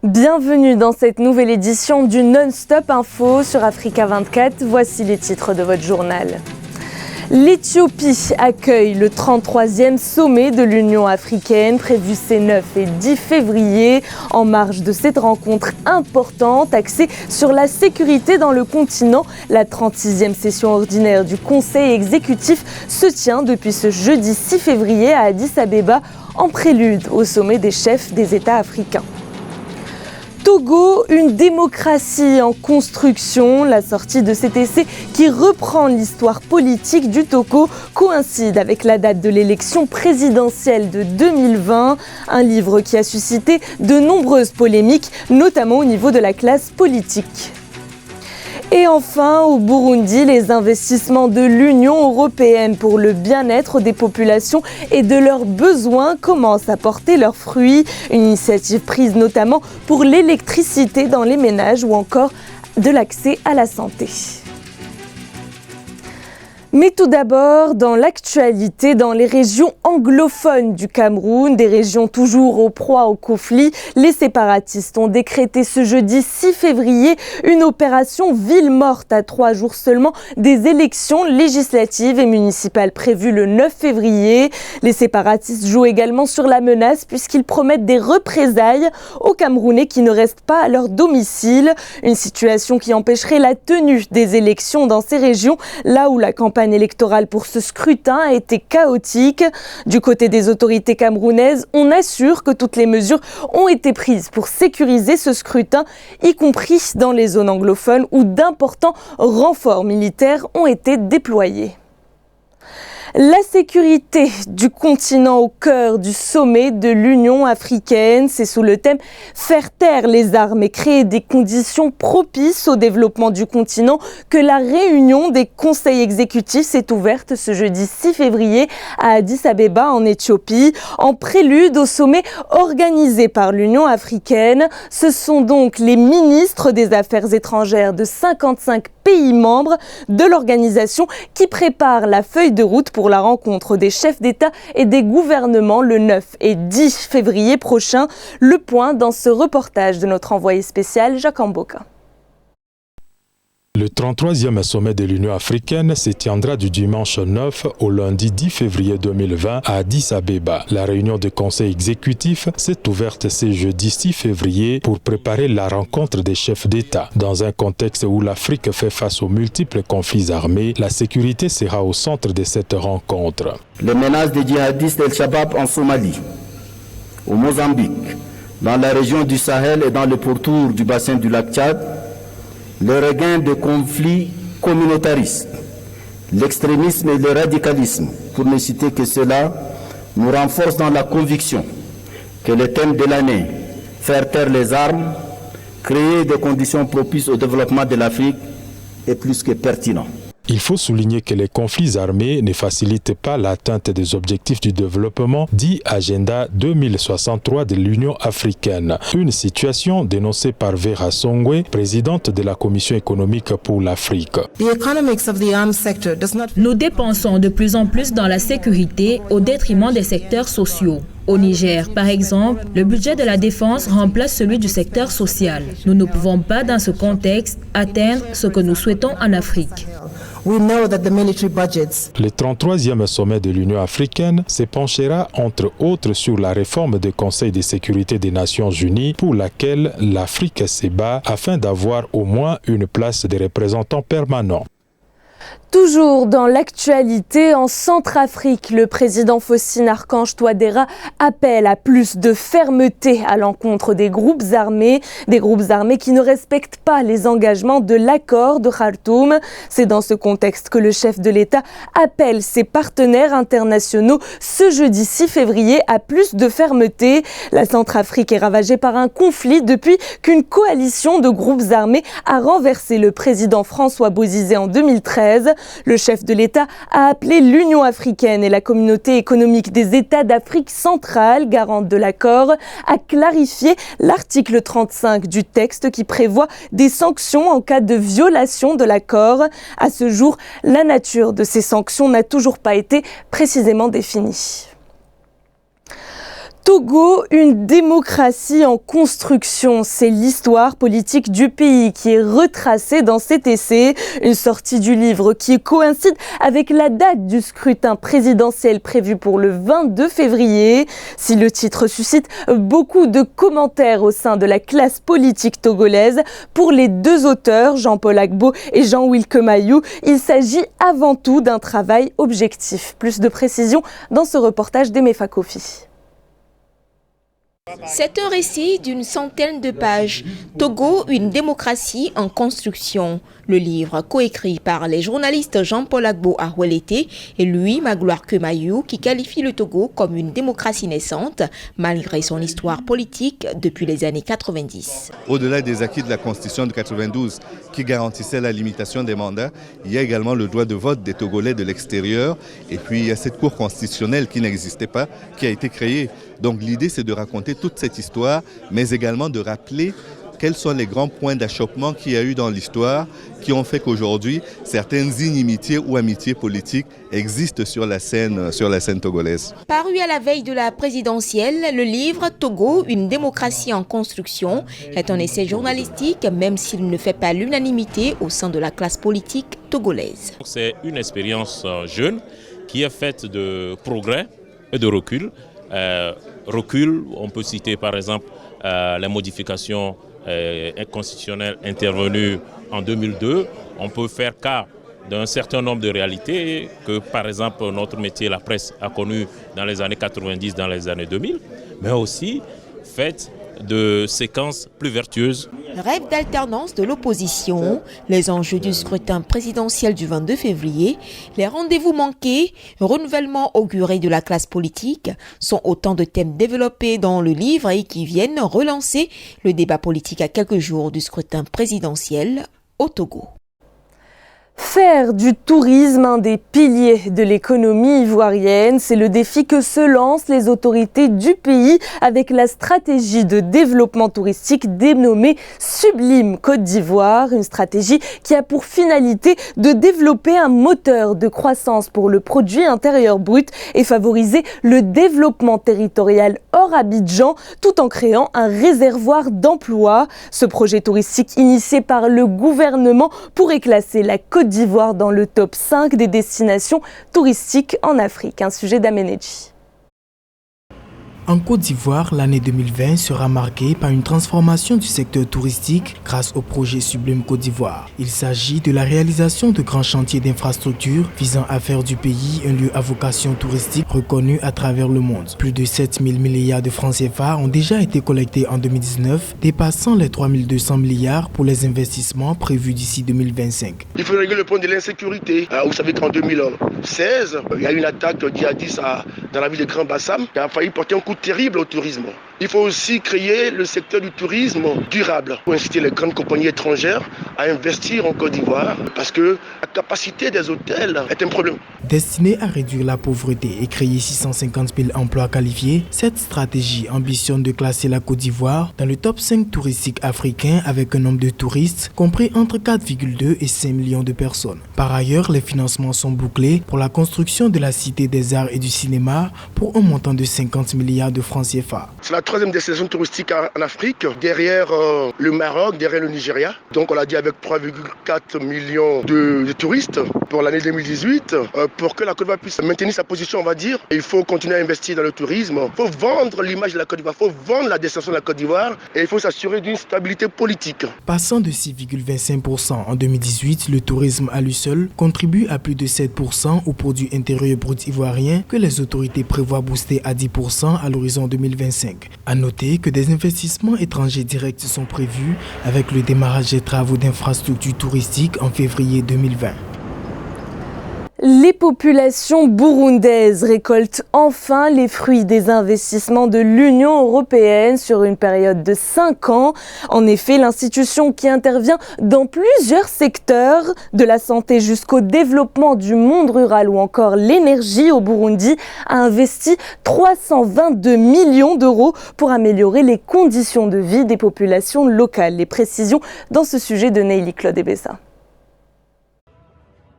Bienvenue dans cette nouvelle édition du Non-Stop Info sur Africa 24. Voici les titres de votre journal. L'Éthiopie accueille le 33e sommet de l'Union africaine prévu ces 9 et 10 février. En marge de cette rencontre importante axée sur la sécurité dans le continent, la 36e session ordinaire du Conseil exécutif se tient depuis ce jeudi 6 février à Addis Abeba en prélude au sommet des chefs des États africains. Togo, une démocratie en construction. La sortie de cet essai qui reprend l'histoire politique du Togo coïncide avec la date de l'élection présidentielle de 2020. Un livre qui a suscité de nombreuses polémiques, notamment au niveau de la classe politique. Et enfin, au Burundi, les investissements de l'Union européenne pour le bien-être des populations et de leurs besoins commencent à porter leurs fruits. Une initiative prise notamment pour l'électricité dans les ménages ou encore de l'accès à la santé. Mais tout d'abord, dans l'actualité, dans les régions anglophones du Cameroun, des régions toujours aux proies au conflit, les séparatistes ont décrété ce jeudi 6 février une opération ville morte à 3 jours seulement des élections législatives et municipales prévues le 9 février. Les séparatistes jouent également sur la menace puisqu'ils promettent des représailles aux Camerounais qui ne restent pas à leur domicile. Une situation qui empêcherait la tenue des élections dans ces régions, là où la campagne électorale pour ce scrutin a été chaotique. Du côté des autorités camerounaises, on assure que toutes les mesures ont été prises pour sécuriser ce scrutin, y compris dans les zones anglophones où d'importants renforts militaires ont été déployés. La sécurité du continent au cœur du sommet de l'Union africaine, c'est sous le thème « Faire taire les armes et créer des conditions propices au développement du continent » que la réunion des conseils exécutifs s'est ouverte ce jeudi 6 février à Addis Abeba en Éthiopie, en prélude au sommet organisé par l'Union africaine. Ce sont donc les ministres des Affaires étrangères de 55 pays membres de l'organisation qui préparent la feuille de route pour la rencontre des chefs d'État et des gouvernements le 9 et 10 février prochain. Le point dans ce reportage de notre envoyé spécial Jacques Amboka. Le 33e sommet de l'Union africaine se tiendra du dimanche 9 au lundi 10 février 2020 à Addis Abeba. La réunion du conseil exécutif s'est ouverte ce jeudi 6 février pour préparer la rencontre des chefs d'État. Dans un contexte où l'Afrique fait face aux multiples conflits armés, la sécurité sera au centre de cette rencontre. Les menaces des djihadistes d'El-Shabaab en Somalie, au Mozambique, dans la région du Sahel et dans le pourtour du bassin du lac Tchad, le regain de conflits communautaristes, l'extrémisme et le radicalisme, pour ne citer que cela, nous renforcent dans la conviction que le thème de l'année, faire taire les armes, créer des conditions propices au développement de l'Afrique, est plus que pertinent. Il faut souligner que les conflits armés ne facilitent pas l'atteinte des objectifs du développement dit Agenda 2063 de l'Union africaine. Une situation dénoncée par Vera Songwe, présidente de la Commission économique pour l'Afrique. Nous dépensons de plus en plus dans la sécurité au détriment des secteurs sociaux. Au Niger, par exemple, le budget de la défense remplace celui du secteur social. Nous ne pouvons pas, dans ce contexte, atteindre ce que nous souhaitons en Afrique. Le 33e sommet de l'Union africaine se penchera entre autres sur la réforme du Conseil de sécurité des Nations Unies pour laquelle l'Afrique se bat afin d'avoir au moins une place de représentant permanent. Toujours dans l'actualité, en Centrafrique, le président Faustin-Archange Touadéra appelle à plus de fermeté à l'encontre des groupes armés qui ne respectent pas les engagements de l'accord de Khartoum. C'est dans ce contexte que le chef de l'État appelle ses partenaires internationaux ce jeudi 6 février à plus de fermeté. La Centrafrique est ravagée par un conflit depuis qu'une coalition de groupes armés a renversé le président François Bozizé en 2013. Le chef de l'État a appelé l'Union africaine et la communauté économique des États d'Afrique centrale, garante de l'accord, à clarifier l'article 35 du texte qui prévoit des sanctions en cas de violation de l'accord. À ce jour, la nature de ces sanctions n'a toujours pas été précisément définie. Togo, une démocratie en construction. C'est l'histoire politique du pays qui est retracée dans cet essai. Une sortie du livre qui coïncide avec la date du scrutin présidentiel prévu pour le 22 février. Si le titre suscite beaucoup de commentaires au sein de la classe politique togolaise, pour les deux auteurs, Jean-Paul Agbo et Jean-Wilke Mayou, il s'agit avant tout d'un travail objectif. Plus de précisions dans ce reportage d'Emefa Kofi. C'est un récit d'une centaine de pages. Togo, une démocratie en construction. Le livre, coécrit par les journalistes Jean-Paul Agbo Arwelete et Louis Magloire Mayou, qui qualifie le Togo comme une démocratie naissante, malgré son histoire politique depuis les années 90. Au-delà des acquis de la Constitution de 92 qui garantissait la limitation des mandats, il y a également le droit de vote des Togolais de l'extérieur. Et puis il y a cette Cour constitutionnelle qui n'existait pas, qui a été créée. Donc l'idée, c'est de raconter toute cette histoire, mais également de rappeler quels sont les grands points d'achoppement qu'il y a eu dans l'histoire qui ont fait qu'aujourd'hui, certaines inimitiés ou amitiés politiques existent sur la scène togolaise. Paru à la veille de la présidentielle, le livre « Togo, une démocratie en construction » est un essai journalistique, même s'il ne fait pas l'unanimité au sein de la classe politique togolaise. C'est une expérience jeune qui est faite de progrès et de recul. Recul, on peut citer par exemple les modifications constitutionnelles intervenues en 2002. On peut faire cas d'un certain nombre de réalités que par exemple notre métier, la presse, a connu dans les années 90, dans les années 2000, mais aussi fait de séquences plus vertueuses. Rêve d'alternance de l'opposition, les enjeux du scrutin présidentiel du 22 février, les rendez-vous manqués, renouvellement auguré de la classe politique sont autant de thèmes développés dans le livre et qui viennent relancer le débat politique à quelques jours du scrutin présidentiel au Togo. Faire du tourisme un des piliers de l'économie ivoirienne, c'est le défi que se lancent les autorités du pays avec la stratégie de développement touristique dénommée Sublime Côte d'Ivoire, une stratégie qui a pour finalité de développer un moteur de croissance pour le produit intérieur brut et favoriser le développement territorial hors Abidjan tout en créant un réservoir d'emplois. Ce projet touristique initié par le gouvernement pourrait classer la Côte d'Ivoire dans le top 5 des destinations touristiques en Afrique. Un sujet d'Amenedji. En Côte d'Ivoire, l'année 2020 sera marquée par une transformation du secteur touristique grâce au projet Sublime Côte d'Ivoire. Il s'agit de la réalisation de grands chantiers d'infrastructures visant à faire du pays un lieu à vocation touristique reconnu à travers le monde. Plus de 7 000 milliards de francs CFA ont déjà été collectés en 2019, dépassant les 3 200 milliards pour les investissements prévus d'ici 2025. Il faut régler le point de l'insécurité. Vous savez qu'en 2016, il y a eu une attaque djihadiste dans la ville de Grand Bassam qui a failli porter un coup terrible au tourisme. Il faut aussi créer le secteur du tourisme durable pour inciter les grandes compagnies étrangères à investir en Côte d'Ivoire parce que la capacité des hôtels est un problème. Destinée à réduire la pauvreté et créer 650 000 emplois qualifiés, cette stratégie ambitionne de classer la Côte d'Ivoire dans le top 5 touristique africain avec un nombre de touristes compris entre 4,2 et 5 millions de personnes. Par ailleurs, les financements sont bouclés pour la construction de la Cité des Arts et du Cinéma pour un montant de 50 milliards de francs CFA. C'est la troisième destination touristique en Afrique, derrière le Maroc, derrière le Nigeria. Donc on l'a dit avec 3,4 millions de touristes pour l'année 2018. Pour que la Côte d'Ivoire puisse maintenir sa position, on va dire, il faut continuer à investir dans le tourisme. Il faut vendre l'image de la Côte d'Ivoire, il faut vendre la destination de la Côte d'Ivoire et il faut s'assurer d'une stabilité politique. Passant de 6,25% en 2018, le tourisme à lui seul contribue à plus de 7% au produit intérieur brut ivoirien que les autorités prévoient booster à 10% à l'horizon 2025. À noter que des investissements étrangers directs sont prévus avec le démarrage des travaux d'infrastructures touristiques en février 2020. Les populations burundaises récoltent enfin les fruits des investissements de l'Union européenne sur une période de 5 ans. En effet, l'institution qui intervient dans plusieurs secteurs, de la santé jusqu'au développement du monde rural ou encore l'énergie au Burundi, a investi 322 millions d'euros pour améliorer les conditions de vie des populations locales. Les précisions dans ce sujet de Neili Claude Ebessa.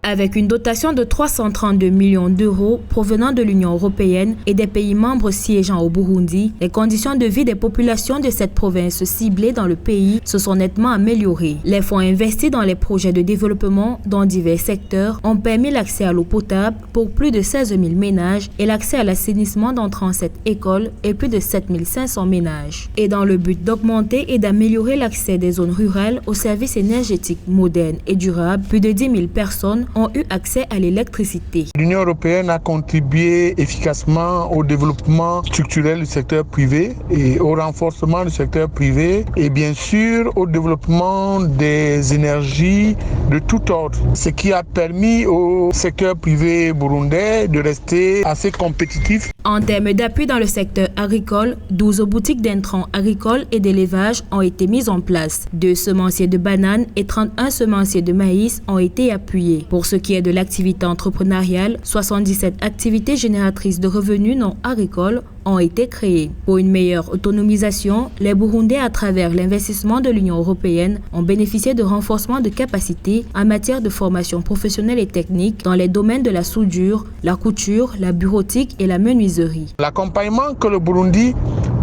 Avec une dotation de 332 millions d'euros provenant de l'Union européenne et des pays membres siégeant au Burundi, les conditions de vie des populations de cette province ciblée dans le pays se sont nettement améliorées. Les fonds investis dans les projets de développement dans divers secteurs ont permis l'accès à l'eau potable pour plus de 16 000 ménages et l'accès à l'assainissement dans 37 écoles et plus de 7 500 ménages. Et dans le but d'augmenter et d'améliorer l'accès des zones rurales aux services énergétiques modernes et durables, plus de 10 000 personnes ont eu accès à l'électricité. L'Union européenne a contribué efficacement au développement structurel du secteur privé et au renforcement du secteur privé et bien sûr au développement des énergies de tout ordre, ce qui a permis au secteur privé burundais de rester assez compétitif. En termes d'appui dans le secteur agricole, 12 boutiques d'intrants agricoles et d'élevage ont été mises en place. 2 semenciers de bananes et 31 semenciers de maïs ont été appuyés. Pour ce qui est de l'activité entrepreneuriale, 77 activités génératrices de revenus non agricoles ont été créées. Pour une meilleure autonomisation, les Burundais, à travers l'investissement de l'Union européenne, ont bénéficié de renforcement de capacités en matière de formation professionnelle et technique dans les domaines de la soudure, la couture, la bureautique et la menuiserie. L'accompagnement que le Burundi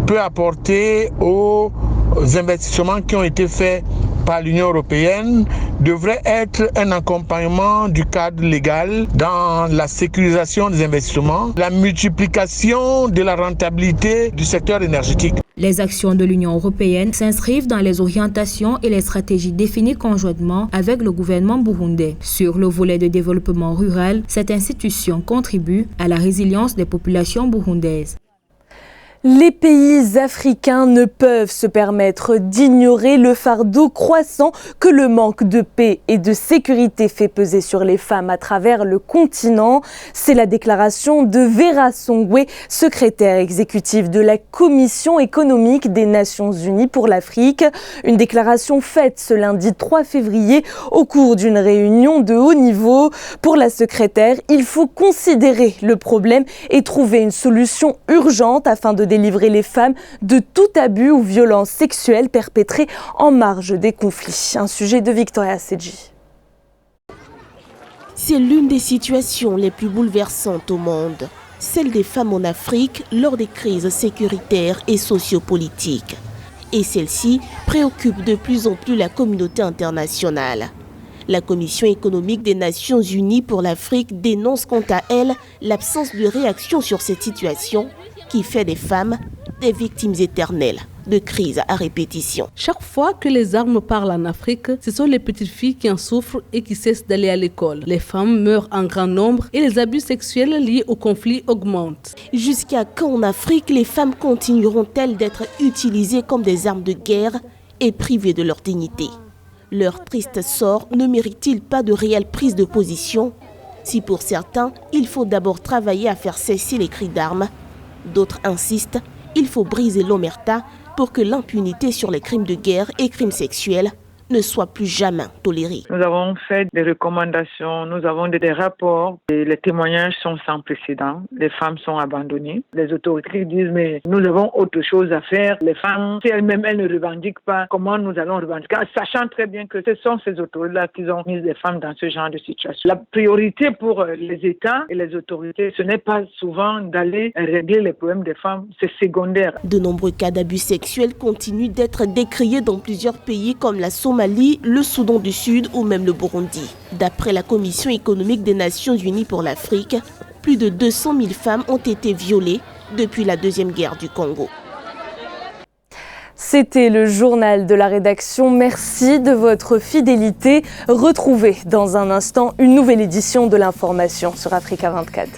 peut apporter aux investissements qui ont été faits par l'Union européenne devrait être un accompagnement du cadre légal dans la sécurisation des investissements, la multiplication de la rentabilité du secteur énergétique. Les actions de l'Union européenne s'inscrivent dans les orientations et les stratégies définies conjointement avec le gouvernement burundais. Sur le volet de développement rural, cette institution contribue à la résilience des populations burundaises. Les pays africains ne peuvent se permettre d'ignorer le fardeau croissant que le manque de paix et de sécurité fait peser sur les femmes à travers le continent. C'est la déclaration de Vera Songwe, secrétaire exécutive de la Commission économique des Nations Unies pour l'Afrique. Une déclaration faite ce lundi 3 février au cours d'une réunion de haut niveau. Pour la secrétaire, il faut considérer le problème et trouver une solution urgente afin de délivrer les femmes de tout abus ou violence sexuelle perpétrée en marge des conflits. Un sujet de Victoria Sedji. C'est l'une des situations les plus bouleversantes au monde, celle des femmes en Afrique lors des crises sécuritaires et sociopolitiques. Et celle-ci préoccupe de plus en plus la communauté internationale. La Commission économique des Nations Unies pour l'Afrique dénonce quant à elle l'absence de réaction sur cette situation qui fait des femmes des victimes éternelles de crises à répétition. Chaque fois que les armes parlent en Afrique, ce sont les petites filles qui en souffrent et qui cessent d'aller à l'école. Les femmes meurent en grand nombre et les abus sexuels liés au conflit augmentent. Jusqu'à quand en Afrique les femmes continueront-elles d'être utilisées comme des armes de guerre et privées de leur dignité? Leur triste sort ne mérite-t-il pas de réelle prise de position? Si pour certains, il faut d'abord travailler à faire cesser les cris d'armes, d'autres insistent, il faut briser l'omerta pour que l'impunité sur les crimes de guerre et crimes sexuels ne soit plus jamais tolérée. Nous avons fait des recommandations, nous avons des rapports et les témoignages sont sans précédent. Les femmes sont abandonnées. Les autorités disent mais nous avons autre chose à faire. Les femmes, si elles-mêmes elles ne revendiquent pas, comment nous allons revendiquer? Sachant très bien que ce sont ces autorités-là qui ont mis les femmes dans ce genre de situation. La priorité pour les États et les autorités, ce n'est pas souvent d'aller régler les problèmes des femmes, c'est secondaire. De nombreux cas d'abus sexuels continuent d'être décriés dans plusieurs pays comme la Somalie, le Soudan du Sud ou même le Burundi. D'après la Commission économique des Nations Unies pour l'Afrique, plus de 200 000 femmes ont été violées depuis la Deuxième Guerre du Congo. C'était le journal de la rédaction. Merci de votre fidélité. Retrouvez dans un instant une nouvelle édition de l'information sur Africa 24.